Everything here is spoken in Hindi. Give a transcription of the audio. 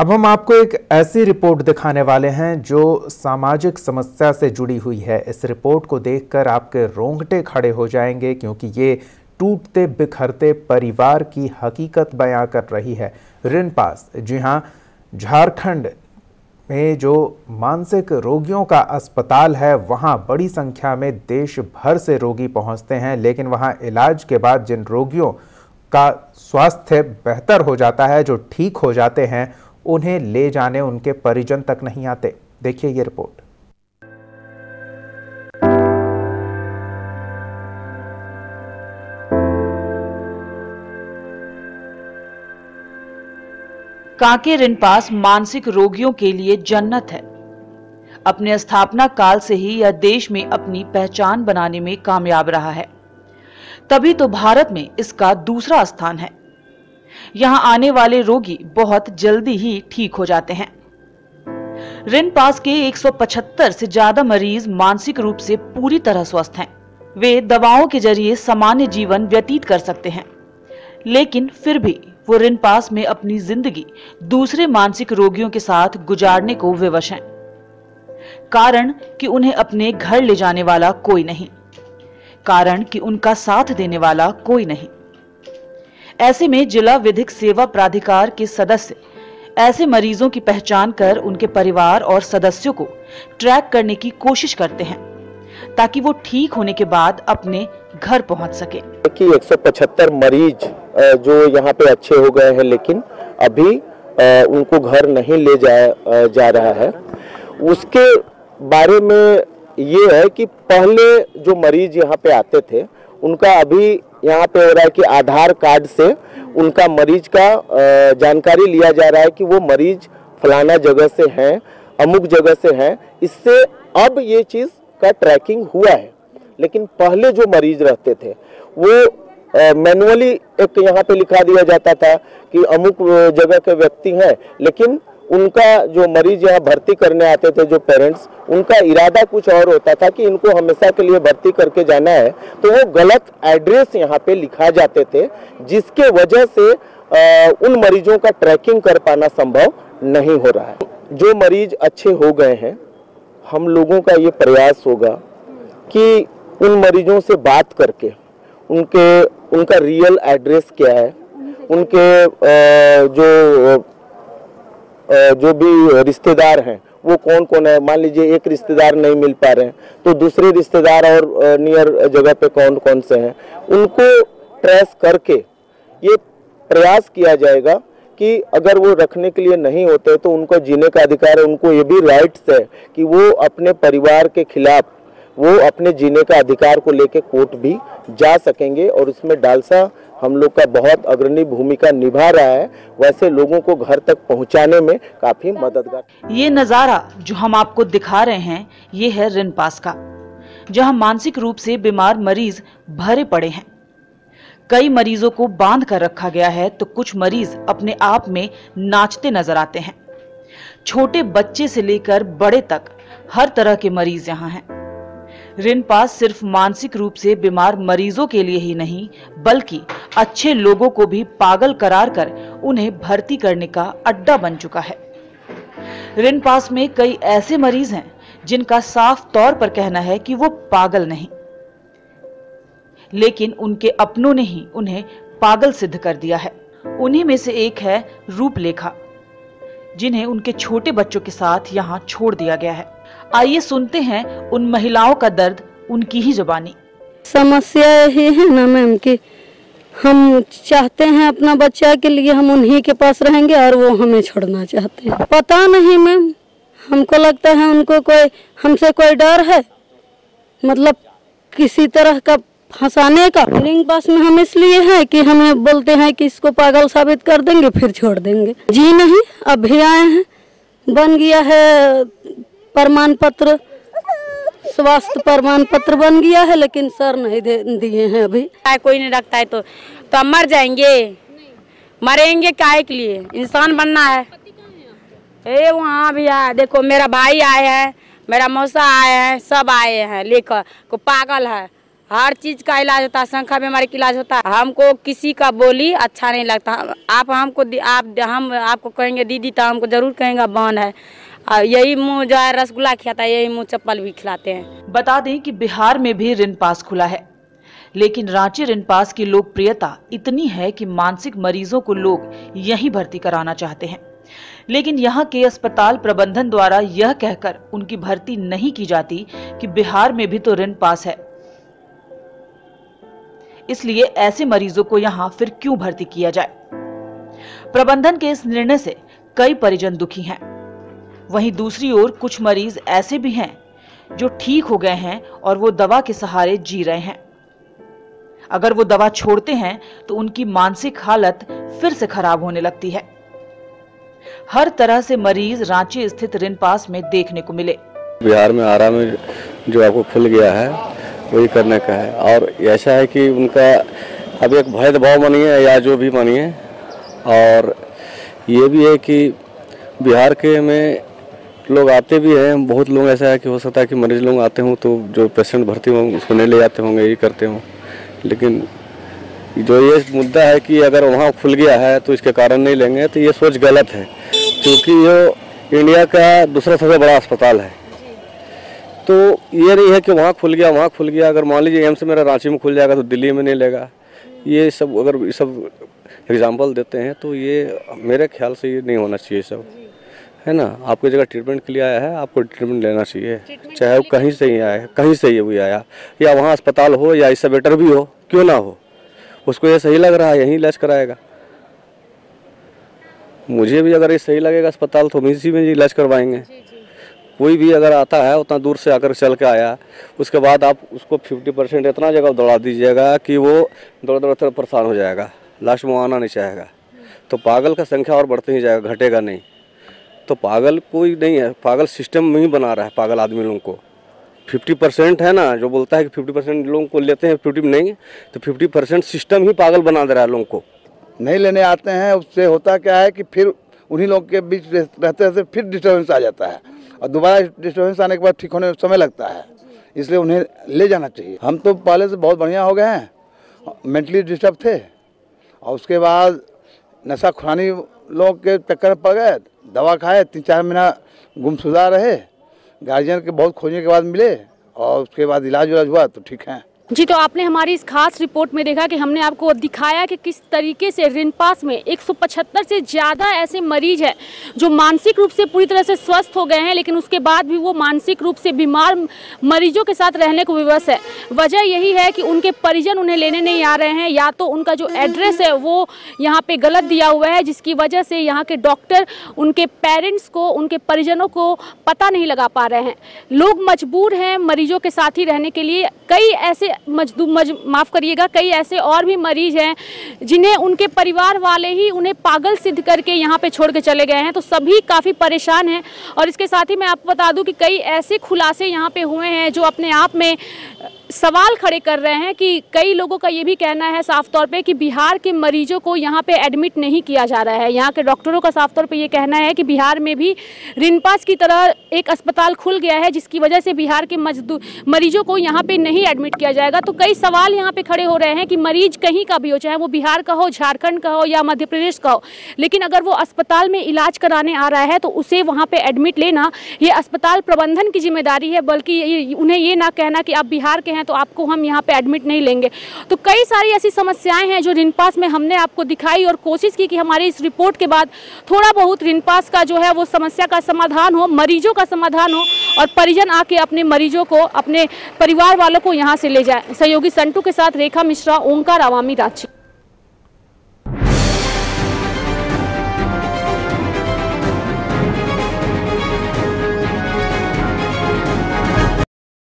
अब हम आपको एक ऐसी रिपोर्ट दिखाने वाले हैं जो सामाजिक समस्या से जुड़ी हुई है। इस रिपोर्ट को देखकर आपके रोंगटे खड़े हो जाएंगे, क्योंकि ये टूटते बिखरते परिवार की हकीकत बयां कर रही है। रिनपास, जी हां, झारखंड में जो मानसिक रोगियों का अस्पताल है, वहां बड़ी संख्या में देश भर से रोगी पहुंचते हैं, लेकिन वहां इलाज के बाद जिन रोगियों का स्वास्थ्य बेहतर हो जाता है, जो ठीक हो जाते हैं, उन्हें ले जाने उनके परिजन तक नहीं आते। देखिए ये रिपोर्ट। कांके रिनपास मानसिक रोगियों के लिए जन्नत है। अपने स्थापना काल से ही यह देश में अपनी पहचान बनाने में कामयाब रहा है, तभी तो भारत में इसका दूसरा स्थान है। यहां आने वाले रोगी बहुत जल्दी ही ठीक हो जाते हैं। रिनपास के 175 से ज्यादा मरीज मानसिक रूप से पूरी तरह स्वस्थ हैं। वे दवाओं के जरिए सामान्य जीवन व्यतीत कर सकते हैं, लेकिन फिर भी वो रिनपास में अपनी जिंदगी दूसरे मानसिक रोगियों के साथ गुजारने को विवश हैं। कारण कि उन्हें अपने घर ले जाने वाला कोई नहीं, कारण कि उनका साथ देने वाला कोई नहीं। ऐसे में जिला विधिक सेवा प्राधिकार के सदस्य ऐसे मरीजों की पहचान कर उनके परिवार और सदस्यों को ट्रैक करने की कोशिश करते हैं, ताकि वो ठीक होने के बाद अपने घर पहुंच सके। कि 175 मरीज जो यहाँ पे अच्छे हो गए हैं, लेकिन अभी उनको घर नहीं ले जा रहा है। उसके बारे में ये है कि पहले जो मरीज यहाँ पे आते थे, उनका अभी यहाँ पे हो रहा है कि आधार कार्ड से उनका मरीज का जानकारी लिया जा रहा है कि वो मरीज फलाना जगह से हैं, अमुक जगह से हैं। इससे अब ये चीज़ का ट्रैकिंग हुआ है। लेकिन पहले जो मरीज रहते थे वो मैनुअली एक यहाँ पे लिखा दिया जाता था कि अमुक जगह के व्यक्ति हैं, लेकिन उनका जो मरीज यहाँ भर्ती करने आते थे, जो पेरेंट्स, उनका इरादा कुछ और होता था कि इनको हमेशा के लिए भर्ती करके जाना है, तो वो गलत एड्रेस यहाँ पे लिखा जाते थे, जिसके वजह से उन मरीजों का ट्रैकिंग कर पाना संभव नहीं हो रहा है। जो मरीज अच्छे हो गए हैं, हम लोगों का ये प्रयास होगा कि उन मरीजों से बात करके उनका रियल एड्रेस क्या है, उनके जो भी रिश्तेदार हैं वो कौन कौन है। मान लीजिए एक रिश्तेदार नहीं मिल पा रहे हैं, तो दूसरे रिश्तेदार और नियर जगह पे कौन कौन से हैं, उनको ट्रेस करके ये प्रयास किया जाएगा कि अगर वो रखने के लिए नहीं होते तो उनको जीने का अधिकार है। उनको ये भी राइट्स है कि वो अपने परिवार के खिलाफ वो अपने जीने का अधिकार को लेके कोर्ट भी जा सकेंगे, और उसमें डालसा हम लोग का बहुत अग्रणी भूमिका निभा रहा है। वैसे लोगों को घर तक पहुंचाने में काफी मददगार। ये नजारा जो हम आपको दिखा रहे हैं, ये है रिनपास का, जहां मानसिक रूप से बीमार मरीज भरे पड़े हैं। कई मरीजों को बांध कर रखा गया है, तो कुछ मरीज अपने आप में नाचते नजर आते हैं। छोटे बच्चे से लेकर बड़े तक हर तरह के मरीज यहाँ हैं। रिनपास सिर्फ मानसिक रूप से बीमार मरीजों के लिए ही नहीं, बल्कि अच्छे लोगों को भी पागल करार कर उन्हें भर्ती करने का अड्डा बन चुका है। रिनपास में कई ऐसे मरीज हैं जिनका साफ तौर पर कहना है कि वो पागल नहीं, लेकिन उनके अपनों ने ही उन्हें पागल सिद्ध कर दिया है। उन्हीं में से एक है रूपलेखा, जिन्हें उनके छोटे बच्चों के साथ यहाँ छोड़ दिया गया है। आइए सुनते हैं उन महिलाओं का दर्द उनकी ही जुबानी। समस्या यही है ना मैम कि हम चाहते हैं अपना बच्चा के लिए हम उन्हीं के पास रहेंगे और वो हमें छोड़ना चाहते हैं। पता नहीं मैम, हमको लगता है उनको हमसे कोई डर है, मतलब किसी तरह का फंसाने का। रिनपास में हम इसलिए हैं कि हमें बोलते हैं कि इसको पागल साबित कर देंगे फिर छोड़ देंगे। जी नहीं, अभी आए हैं, बन गया है प्रमाण पत्र, स्वास्थ्य प्रमाण पत्र बन गया है, लेकिन सर नहीं दिए हैं अभी। कोई नहीं रखता है तो हम मर जाएंगे, मरेंगे काहे के लिए? इंसान बनना है। वहाँ भी आए, देखो मेरा भाई आए हैं, मेरा मौसा आए हैं, सब आए हैं लेकर को पागल है। हर चीज़ का इलाज होता है, शंखा बीमारी का इलाज होता है। हमको किसी का बोली अच्छा नहीं लगता। आप हम आपको कहेंगे दीदी तो हमको जरूर कहेंगे बहन है। यही मुँह जो है रसगुल्ला खिलाता है, यही मुँह चप्पल भी खिलाते हैं। बता दें कि बिहार में भी रिनपास खुला है, लेकिन रांची रिनपास की लोकप्रियता इतनी है कि मानसिक मरीजों को लोग यहीं भर्ती कराना चाहते हैं, लेकिन यहाँ के अस्पताल प्रबंधन द्वारा यह कहकर उनकी भर्ती नहीं की जाती कि बिहार में भी तो रिनपास है, इसलिए ऐसे मरीजों को यहाँ फिर क्यों भर्ती किया जाए। प्रबंधन के इस निर्णय से कई परिजन दुखी हैं। वहीं दूसरी ओर कुछ मरीज ऐसे भी हैं जो ठीक हो गए हैं और वो दवा के सहारे जी रहे हैं। अगर वो दवा छोड़ते हैं तो उनकी मानसिक हालत फिर से खराब होने लगती है। हर तरह से मरीज रांची स्थित रिनपास में देखने को मिले। बिहार में आरा में जो आपको खुल गया है वही करने का है, और ऐसा है कि उनका अब एक भेदभाव मानिए या जो भी मानिए, और ये भी है कि बिहार के में लोग आते भी हैं। बहुत लोग ऐसा है कि हो सकता है कि मरीज लोग आते हों तो जो पेशेंट भर्ती हों उसको नहीं ले जाते होंगे, यही करते हों। लेकिन जो ये मुद्दा है कि अगर वहाँ खुल गया है तो इसके कारण नहीं लेंगे, तो ये सोच गलत है, क्योंकि ये इंडिया का दूसरा सबसे बड़ा अस्पताल है। तो ये नहीं है कि वहाँ खुल गया। अगर मान लीजिए एम्स मेरा रांची में खुल जाएगा तो दिल्ली में नहीं लेगा। ये सब अगर ये सब एग्जाम्पल देते हैं तो ये मेरे ख्याल से ये नहीं होना चाहिए सब, है ना। आपकी जगह ट्रीटमेंट के लिए आया है, आपको ट्रीटमेंट लेना चाहिए, चाहे वो कहीं से ही आया, कहीं से ही आया, या वहाँ अस्पताल हो या इससे बेटर भी हो, क्यों ना हो। उसको ये सही लग रहा है यहीं इलाज कराएगा। मुझे भी अगर ये सही लगेगा अस्पताल तो हम इसी में इलाज करवाएंगे। कोई भी अगर आता है उतना दूर से आकर चल के आया, उसके बाद आप उसको 50% इतना जगह दौड़ा दीजिएगा कि वो दौड़ परेशान हो जाएगा, लास्ट में आना नहीं चाहेगा। तो पागल का संख्या और बढ़ते ही जाएगा, घटेगा नहीं। तो पागल कोई नहीं है, पागल सिस्टम में ही बना रहा है पागल आदमी लोगों को। 50% है ना, जो बोलता है कि 50% लोगों को लेते हैं, 50 नहीं, तो 50% सिस्टम ही पागल बना दे रहा है लोगों को। नहीं लेने आते हैं, उससे होता क्या है कि फिर उन्हीं लोग के बीच रहते रहते फिर डिस्टर्बेंस आ जाता है, और दोबारा डिस्टर्बेंस आने के बाद ठीक होने में समय लगता है। इसलिए उन्हें ले जाना चाहिए। हम तो पहले से बहुत बढ़िया हो गए हैं, मेंटली डिस्टर्ब थे, और उसके बाद नशा खुरानी लोग के चक्कर में पड़ गए, दवा खाए, 3-4 महीना गुमशुदा रहे, गार्जियन के बहुत खोजने के बाद मिले, और उसके बाद इलाज हुआ तो ठीक है। जी, तो आपने हमारी इस खास रिपोर्ट में देखा कि हमने आपको दिखाया कि किस तरीके से रिनपास में 175 से ज़्यादा ऐसे मरीज हैं जो मानसिक रूप से पूरी तरह से स्वस्थ हो गए हैं, लेकिन उसके बाद भी वो मानसिक रूप से बीमार मरीजों के साथ रहने को विवश है। वजह यही है कि उनके परिजन उन्हें लेने नहीं आ रहे हैं, या तो उनका जो एड्रेस है वो यहाँ पे गलत दिया हुआ है, जिसकी वजह से यहाँ के डॉक्टर उनके पेरेंट्स को, उनके परिजनों को पता नहीं लगा पा रहे हैं। लोग मजबूर हैं मरीजों के साथ ही रहने के लिए। कई ऐसे कई ऐसे और भी मरीज हैं जिन्हें उनके परिवार वाले ही उन्हें पागल सिद्ध करके यहाँ पे छोड़ के चले गए हैं। तो सभी काफ़ी परेशान हैं, और इसके साथ ही मैं आपको बता दूं कि कई ऐसे खुलासे यहाँ पे हुए हैं जो अपने आप में सवाल खड़े कर रहे हैं कि कई लोगों का ये भी कहना है साफ तौर पे कि बिहार के मरीजों को यहाँ पे एडमिट नहीं किया जा रहा है। यहाँ के डॉक्टरों का साफ तौर पे ये कहना है कि बिहार में भी रिनपास की तरह एक अस्पताल खुल गया है, जिसकी वजह से बिहार के मरीजों को यहाँ पे नहीं एडमिट किया जाएगा। तो कई सवाल यहाँ पे खड़े हो रहे हैं कि मरीज कहीं का भी हो, चाहे वो बिहार का हो, झारखंड का हो या मध्य प्रदेश का हो, लेकिन अगर वो अस्पताल में इलाज कराने आ रहा है तो उसे वहाँ पे एडमिट लेना ये अस्पताल प्रबंधन की जिम्मेदारी है, बल्कि उन्हें ये ना कहना कि आप बिहार के हैं तो आपको हम यहाँ पे एडमिट नहीं लेंगे। तो कई सारी ऐसी समस्याएं हैं जो रिनपास में हमने आपको दिखाई, और कोशिश की कि हमारी इस रिपोर्ट के बाद थोड़ा बहुत रिनपास का जो है वो समस्या का समाधान हो, मरीजों का समाधान हो, और परिजन आके अपने मरीजों को, अपने परिवार वालों को यहाँ से ले जाए। सहयोगी संटू के साथ रेखा मिश्रा, ओंकार, अवामी, रांची।